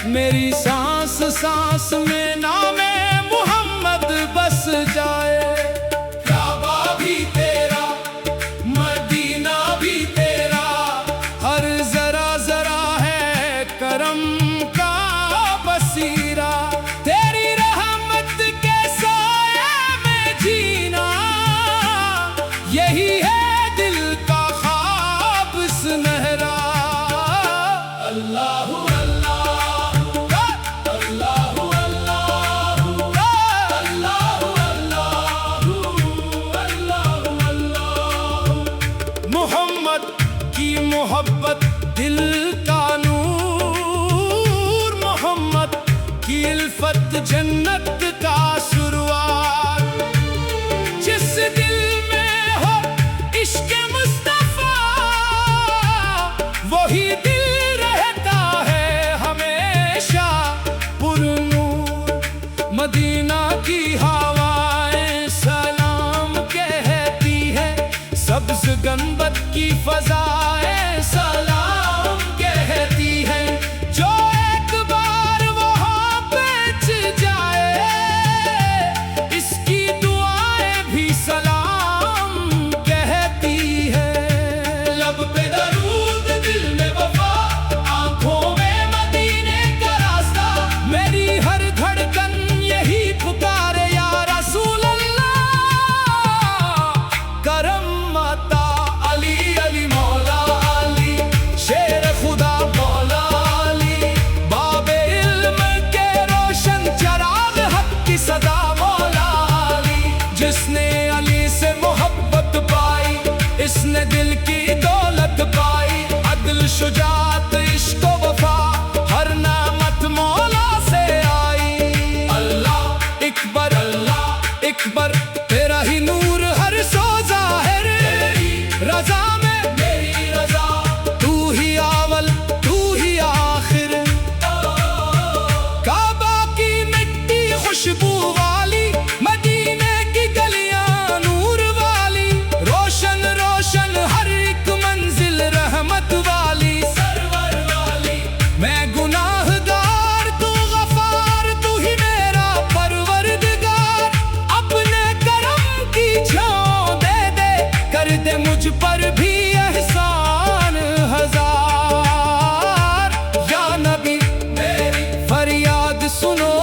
मेरी सांस सांस में नामे मोहम्मद बस जाए। काबा भी तेरा, मदीना भी तेरा, हर जरा जरा है करम का बसीरा। तेरी रहमत के साए में जीना, यही है दिल का ख्वाब सुनहरा। अल्लाह मोहब्बत दिल का नूर, मोहम्मद की इल्फत जन्नत का शुरुआत। जिस दिल में हो इश्क मुस्तफा, वही दिल रहता है हमेशा पुरनूर। मदीना की हवाएं सलाम कहती है, सब्ज गंबद की फजाएं सलाम कहती है। जो एक बार वहाँ पहुंच जाए, इसकी दुआएं भी सलाम कहती है। लब पे दरूद, दिल में वफा, आंखों में मदीने का रास्ता। मेरी हर धड़कन यही पुकारे, या रसूल अल्लाह। करम माता अली अली मौला अली, शेर खुदा मौला अली, बाबे इल्म के रोशन चराग हक की सदा मौला अली। जिसने अली से मोहब्बत पाई, इसने दिल की दौलत पाई। अदल शुजात इश्क वफा, हर नामत मौला से आई। अल्लाह इकबर, अल्लाह इकबर, तेरा ही नूर हर सो ज़ाहिर। रज़ा में मेरी रज़ा, तू ही आवल तू ही आखिर। काबा की मिट्टी खुशबू वाली, मदीने की गलियां नूर वाली। रोशन रोशन हर एक मंजिल रहमत वाली, सरवर वाली। मैं गुनाहगार, तू गफार, तू ही मेरा परवरदिगार। अपने करम की छाँव दे दे, कर दे मुझ पर भी एहसान हजार। या नबी मेरी फरियाद सुनो,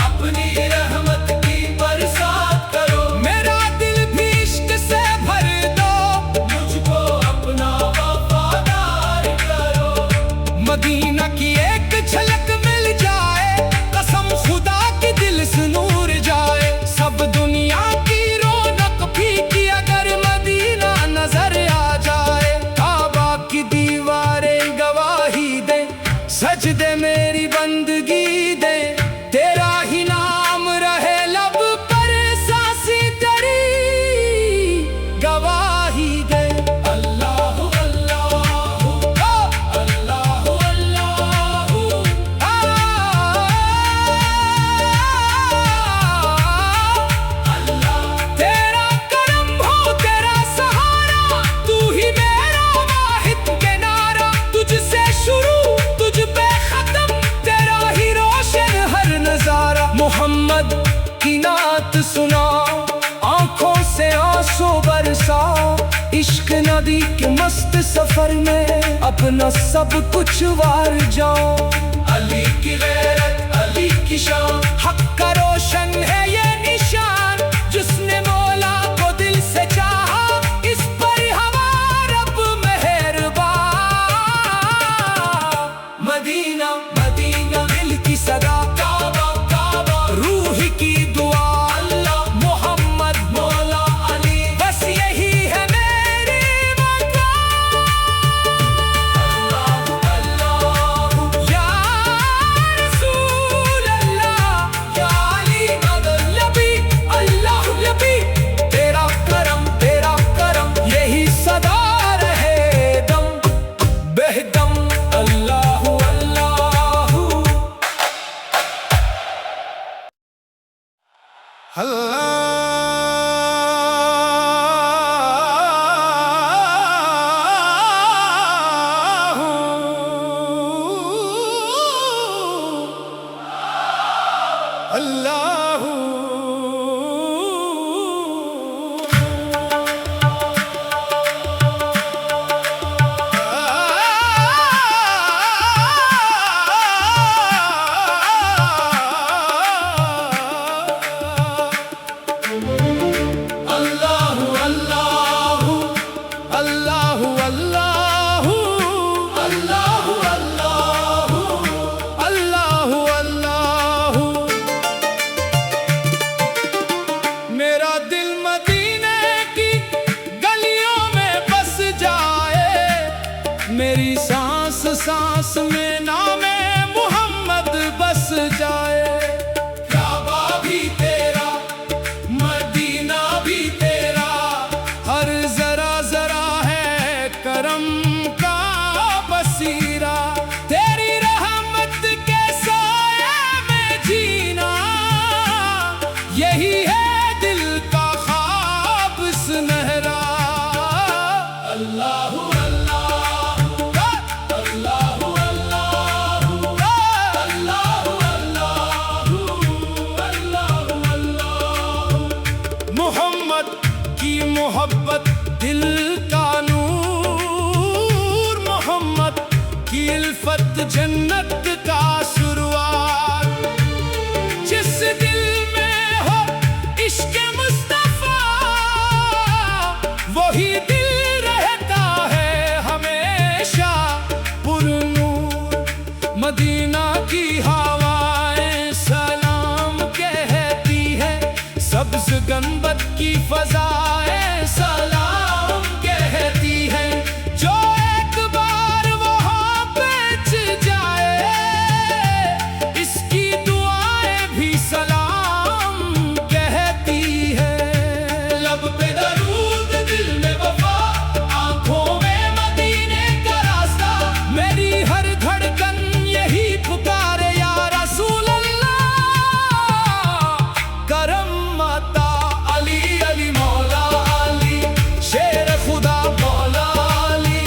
अपनी रहमत की बरसात करो। मेरा दिल भी इश्क से भर दो, मुझको अपना वफादार करो। मदीना की एक झलक मिल जाए, कसम खुदा की दिल से नूर जाए। सब दुनिया की रौनक फीकी अगर मदीना नजर आ जाए। काबा की दीवारें गवाही दे, सजदे मेरी बंदगी दे। तेरा ही नाम रहे लब पर, सांसी तेरी गवाही दे। अल्लाह अल्लाह अल्लाह अल्लाह। तेरा करम हो, तेरा सहारा, तू ही मेरा वाहिद किनारा। तुझसे शुरू तुझ पे खत्म, तेरा ही रोशन हर नजारा। मोहम्मद की नात सुनाओ, आंखों से आंसू बरसाओ। इश्क नदी के मस्त सफर में अपना सब कुछ वार जाओ। अली की गैरत, अली की शान, हक का रोशन है ये निशान। जिसने मौला को दिल से चाहा, इस में नामे मोहम्मद बस जाए। काबा भी तेरा, मदीना भी तेरा, हर जरा जरा है करम का बसीरा। तेरी रहमत के साए में जीना, यही है दिल का ख्वाब सुनहरा। अल्लाहु अल्लाहु अल्लाहु अल्लाहु अल्लाहु अल्लाहु अल्लाहु। मोहम्मद की मोहब्बत दिल का नूर, मोहम्मद की इल्फत जन्नत का शुरुआत। जिस दिल में हो इश्क मुस्तफा, वही दिल रहता है हमेशा पुरनूर। मदीना की हवाएं सलाम कहती है, सब्ज गंबद की फजाएं सलाम कहती है। जो एक बार वहाँ पहुंच जाए, इसकी दुआएं भी सलाम कहती है। लब पे दरूद, दिल में वफा, आंखों में मदीने का रास्ता। मेरी हर धड़कन यही पुकारे या रसूल अल्लाह। करम माता अली अली मौला अली, शेर खुदा मौला अली,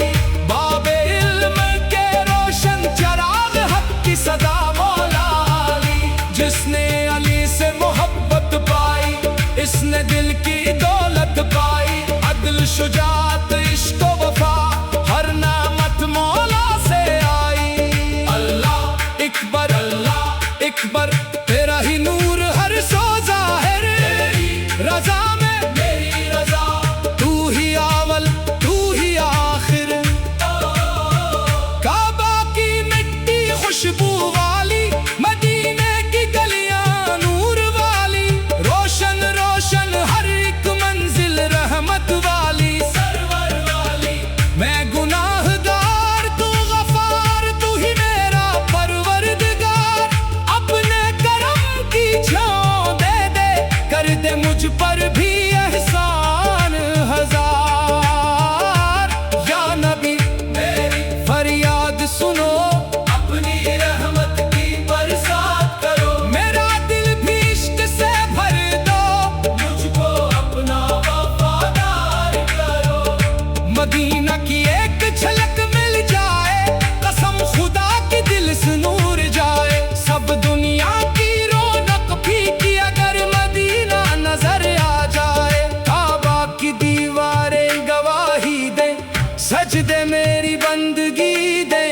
बाबे इल्म के रोशन चराग हक की सदा मौला अली। जिसने अली से मोहब्बत पाई, इसने दिल की दौलत पाई। अदल शुजात इश्क वफा, हर नामत मौला से आई। अल्लाह इकबर, अल्लाह इकबर, तेरा ही नूर हर सो ज़ाहिर। रजा में मेरी रजा, तू ही आवल तू ही आखिर। काबा की मिट्टी खुशबू वाली, मदीने की गलियां नूर वाली। रोशन रोशन हर एक मंजिल रहमत वाली, सरवर वाली। मैं गुनाहगार, तू गफार, तू ही मेरा परवरदिगार। अपने करम की छाँव दे दे, कर दे मुझ पर भी एहसान हजार। या नबी मेरी फरियाद सुनो, अपनी रहमत की बरसात करो। मेरा दिल भी इश्क से भर दो, मुझको अपना वफादार करो। मदीना की एक झलक मिल जाए, कसम खुदा की दिल से नूर जाए। सब दुनिया की रौनक फीकी अगर मदीना नजर आ जाए। काबा की दीवारें गवाही दे, सजदे मेरी बंदगी दे।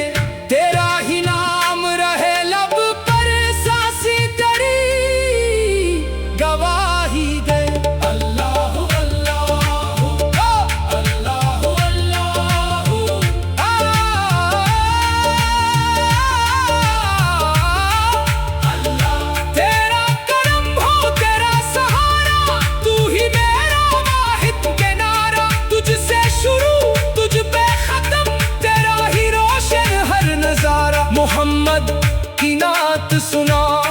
तेरा ही नाम रहे लब पर, सांसी तेरी गवाही दे। अल्लाहु अल्लाहु अल्लाहु अल्लाहु अल्लाह। तेरा करम हो तेरा सहारा, तू ही मेरा वाहिद किनारा। तुझसे शुरू तुझ पे खत्म, तेरा ही रोशन हर नजारा। मोहम्मद की नात सुनाओ,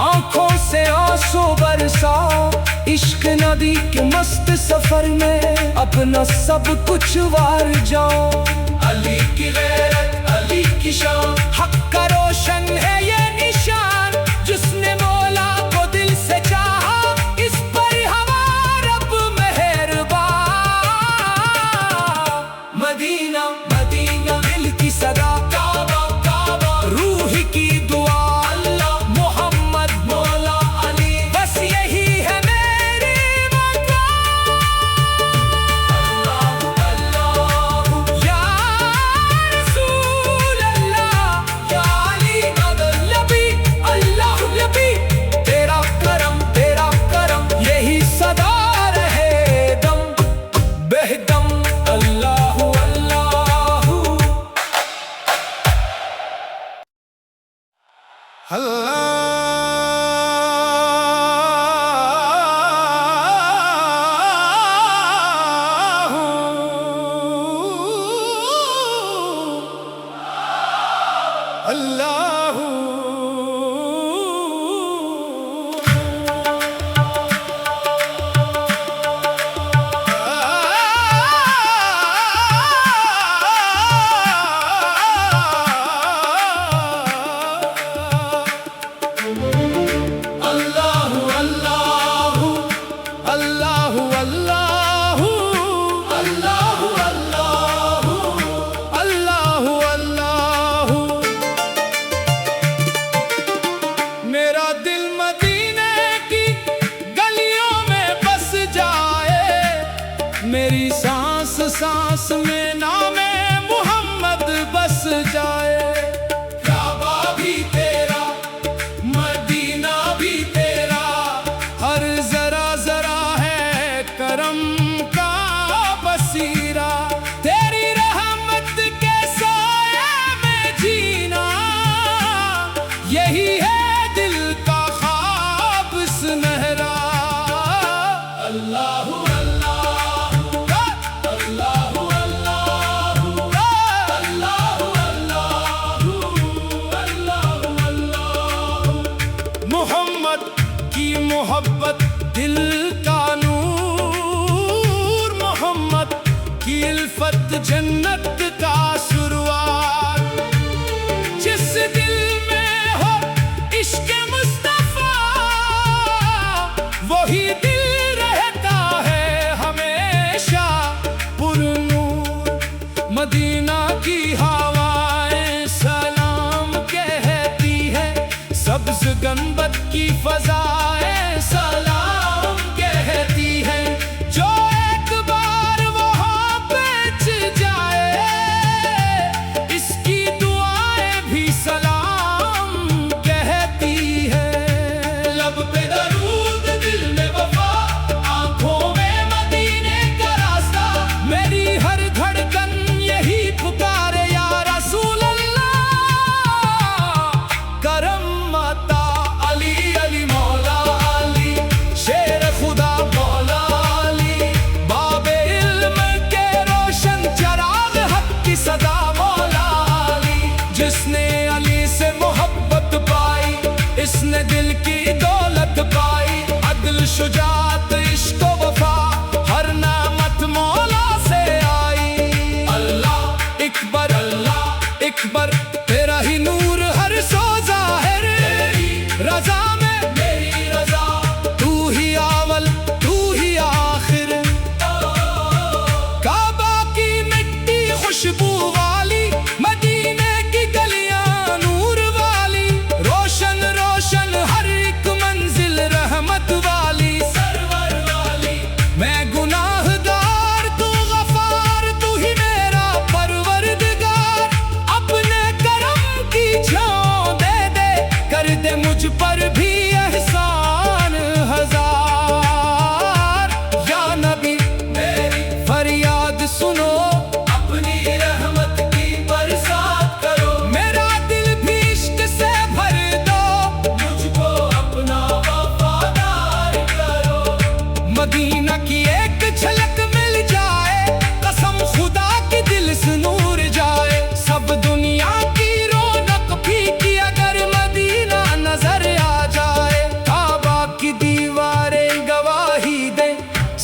आंखों से आंसू बरसाओ। इश्क नदी के मस्त सफर में अपना सब कुछ वार जाओ। अली की गैरत, अली की शान, हक का रोशन है ये निशान। जिसने मौला को दिल से चाहा, इस पर हमारा रब मेहरबान। मदीना मदीना दिल की सदा, काबा काबा रूह की दुआ। अल्लाह मोहम्मद मौला अली, बस यही है मेरी वफा। अल्लाहु अल्लाहु या रसूल अल्लाह, या अली मदद लब मेरी सांस सांस में नामे मोहम्मद बस जाए। काबा भी तेरा, मदीना भी तेरा, हर जरा जरा है करम का बसीरा। तेरी रहमत के साए में जीना, यही है दिल का ख्वाब सुनहरा। अल्लाह मोहब्बत दिल का नूर, मोहम्मद की इल्फत जन्नत का शुरुआत। जिस दिल में हो इश्क मुस्तफा, वही दिल रहता है हमेशा पुरनूर। मदीना की हवाएं सलाम कहती है, सब्ज़ गंबद की फ़ज़ाएं सलाम कहती है। जो एक बार वहाँ पहुँच जाए, इसकी दुआएं भी सलाम कहती है। लब पे दरूद, दिल में वफा, आँखों में मदीने का रास्ता। मेरी हर धड़कन यही पुकारे, या रसूल अल्लाह। करम माता अली अली मौला अली, शेर खुदा मौला अली, बाबे इल्म के रोशन चराग हक की सदा मौला अली। जिसने अली से मोहब्बत पाई, इसने दिल की दौलत पाई। अदल शुजात इश्क वफा, हर नामत मौला से आई। अल्लाह इकबर, अल्लाह इकबर, तेरा ही नूर हर सो ज़ाहिर। रज़ा में मेरी रज़ा, तू ही आवल तू ही आखिर। काबा की मिट्टी खुशबू वाली, मदीने की गलियां नूर वाली। रोशन रोशन हर एक मंजिल रहमत वाली, सरवर वाली। मैं गुनाहगार, तू गफार, तू ही मेरा परवरदिगार। अपने करम की छाँव दे दे, कर दे मुझ पर भी एहसान हजार। या नबी मेरी फरियाद सुनो, अपनी रहमत की बरसात करो। मेरा दिल भी इश्क से भर दो, मुझको अपना वफादार करो। मदीना की एक झलक मिल जाए, कसम खुदा की दिल से नूर जाए। सब दुनिया की रौनक फीकी अगर मदीना नजर आ जाए। काबा की दीवारें गवाही दे,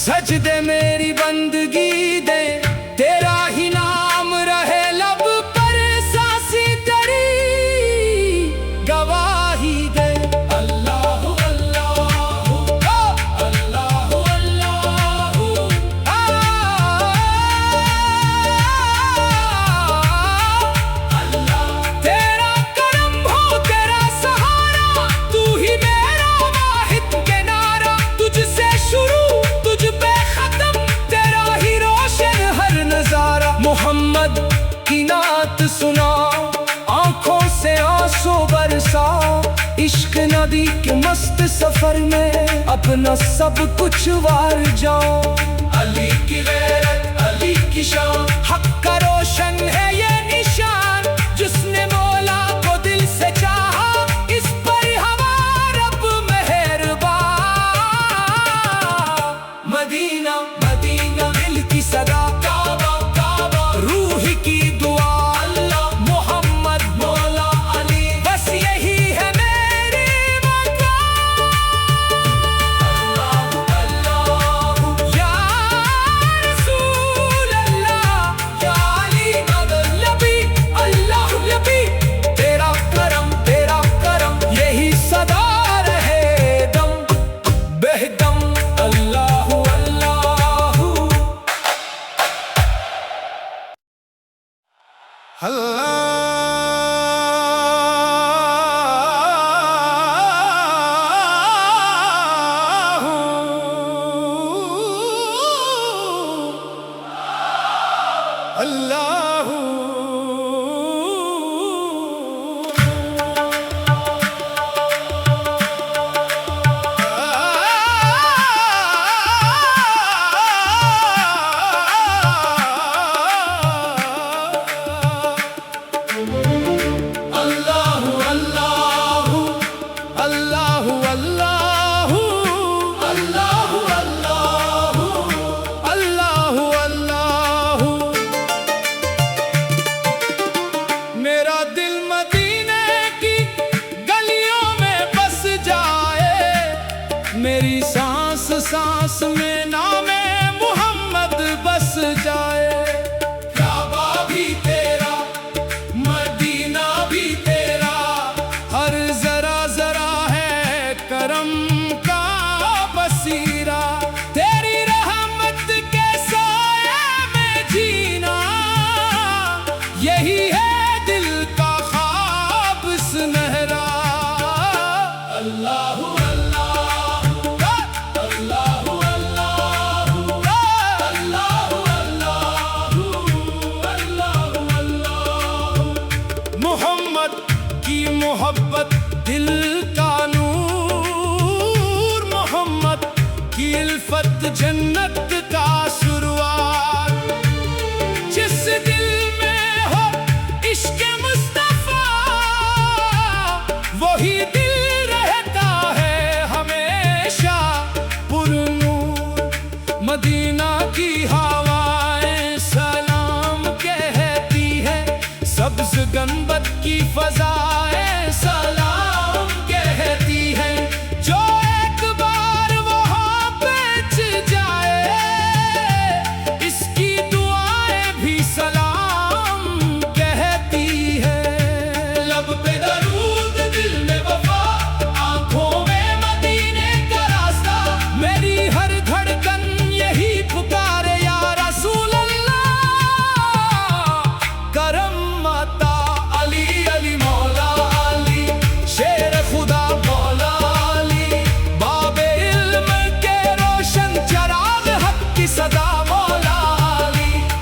सजदे मेरी बंदगी दे। तेरा ही नाम रहे लब पर, सांसी तेरी गवाही दे। अल्लाह अल्लाह अल्लाह अल्लाह। तेरा करम हो, तेरा सहारा, तू ही मेरा वाहिद किनारा। तुझसे शुरू, तुझ पे खत्म, तेरा ही रोशन हर नजारा। मोहम्मद की नात सुनाओ, आंखों से आंसू बरसाओ। इश्क नदी के मस्त सफर में अपना सब कुछ वार जाओ। अली की गैरत, अली की शान, हक का रोशन है ये निशान। जिसने मौला को दिल से चाहा, इस पर हमारा रब मेहरबान। मदीना मदीना दिल की सदा, काबा काबा रूह की दुआ। अल्लाह मोहम्मद मौला अली, बस यही है मेरी वफा। अल्लाह अल्लाह या रसूल अल्लाह, या अली मदद नबी, अल्लाह नबी। तेरा करम यही सदा रहे दम बेहदम। अल्लाह अल्लाह अल्लाह। अल्लाहू मेरी सांस सांस में नामे मोहम्मद बस जाए। काबा भी तेरा, मदीना भी तेरा, हर जरा जरा है करम का बसीरा। तेरी रहमत के साए में जीना, यही है दिल का ख्वाब सुनहरा। अल्लाहू मोहब्बत दिल का नूर, मोहम्मद की इल्फत जन्नत का शुरुआत। जिस दिल में हो इश्क मुस्तफा, वही दिल रहता है हमेशा पुरनूर। मदीना की हवाएं सलाम कहती है, सब्ज गंबद की फजाएं सलाम कहती है। जो एक बार वहाँ पहुंच जाए, इसकी दुआएं भी सलाम कहती है। लब पे दरूद, दिल में वफा, आंखों में मदीने का रास्ता। मेरी हर धड़कन यही पुकारे, या रसूल अल्लाह। करम माता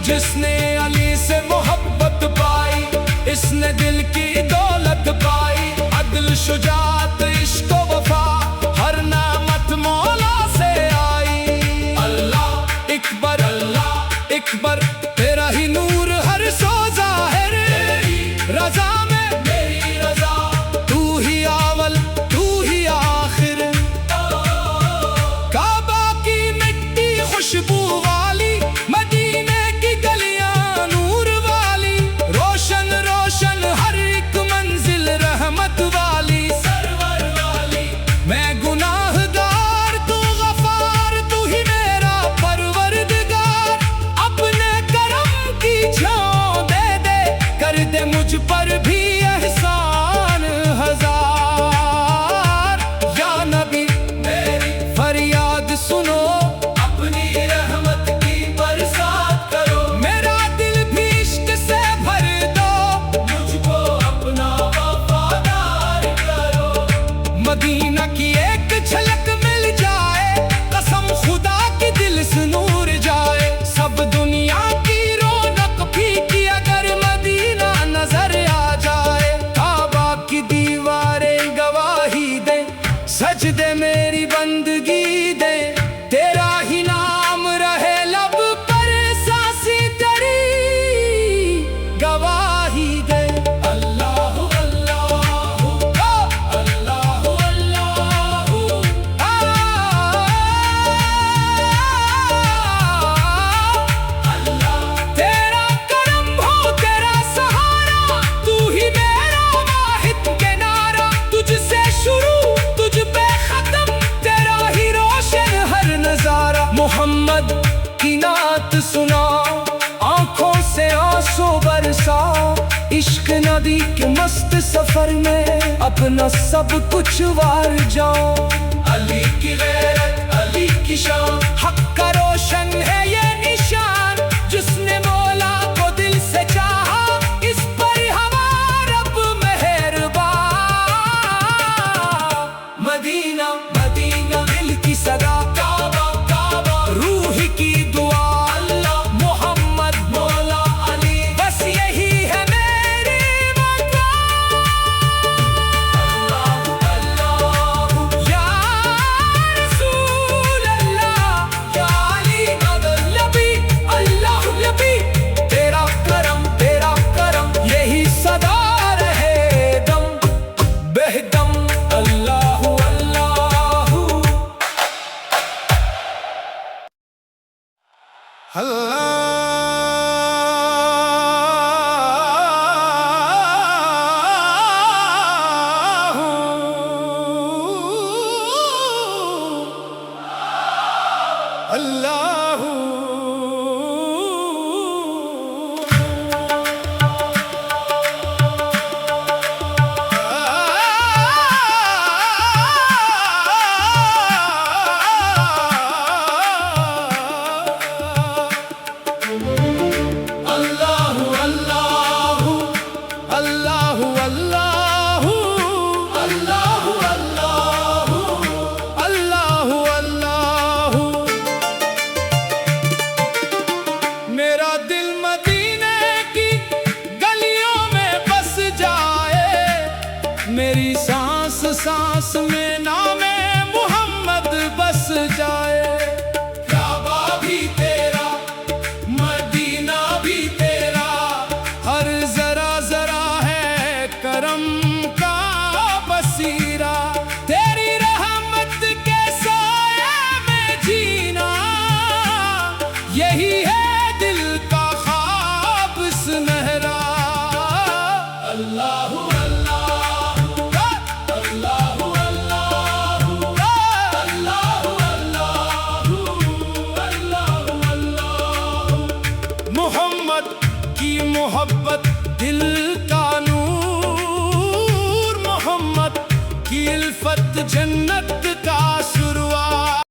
जिसने अली से मोहब्बत पाई, इसने दिल की दौलत पाई। अदल शुजात इश्क वफा, हर नामत मौला से आई। अल्लाह इकबर, अल्लाह इकबर, तेरा ही नूर हर सो ज़ाहिर। रज़ा में मेरी रज़ा, तू ही अव्वल तू ही आखिर। काबा की मिट्टी खुशबू वाली, मदीने की गलियां नूर वाली। रोशन रोशन हर एक मंजिल रहमत वाली, सरवर वाली। मैं गुनाहगार, तू गफार, तू ही मेरा परवरदिगार। अपने करम की छांव दे दे, कर दे मुझ पर भी एहसान हजार। या नबी मेरी फरियाद सुनो, अपनी रहमत की बरसात करो। मेरा दिल भी इश्क से भर दो, मुझको अपना वफादार करो। मदीना की एक झलक मिल जाए, कसम खुदा की दिल से नूर जाए। सब दुनिया की रौनक फीकी अगर मदीना नजर आ जाए। काबा की दीवारें गवाही दे, सजदे मेरी बंदगी दे। तेरा ही नाम रहे लब पर, सांसें तेरी गवाही दे। अल्लाहू अल्लाहू अल्लाहू अल्लाहू। अल्लाह तेरा करम हो, तेरा सहारा, तू ही मेरा वाहिद किनारा। तुझसे शुरू तुझ पे खत्म, तेरा ही रोशन हर नजारा। मोहम्मद की नात सुना, आंखों से आंसू बरसा। इश्क नदी के मस्त सफर में अपना सब कुछ वार जाओ। अली की गैरत, अली की शान, हक का रोशन है ये निशान। जिसने मौला को दिल से चाहा, इस पर हमारा रब मेहरबान। मदीना मदीना दिल की सदा, काबा काबा रूह की दुआ। अल्लाह मोहम्मद मौला अल्लाह मेरा दिल मदीने की गलियों में बस जाए, मेरी सांस सांस में नामे मोहम्मद बस जाए। काबा भी तेरा, मदीना भी तेरा, हर जरा जरा है करम का बसीरा। तेरी रहमत के साए में जीना, यही है दिल का ख्वाब सुनहरा। अल्लाह अल्लाह अल्लाह अल्लाह अल्लाह अल्लाह अल्लाह। मोहम्मद की मोहब्बत दिल का नूर, मोहम्मद की उल्फत जन्नत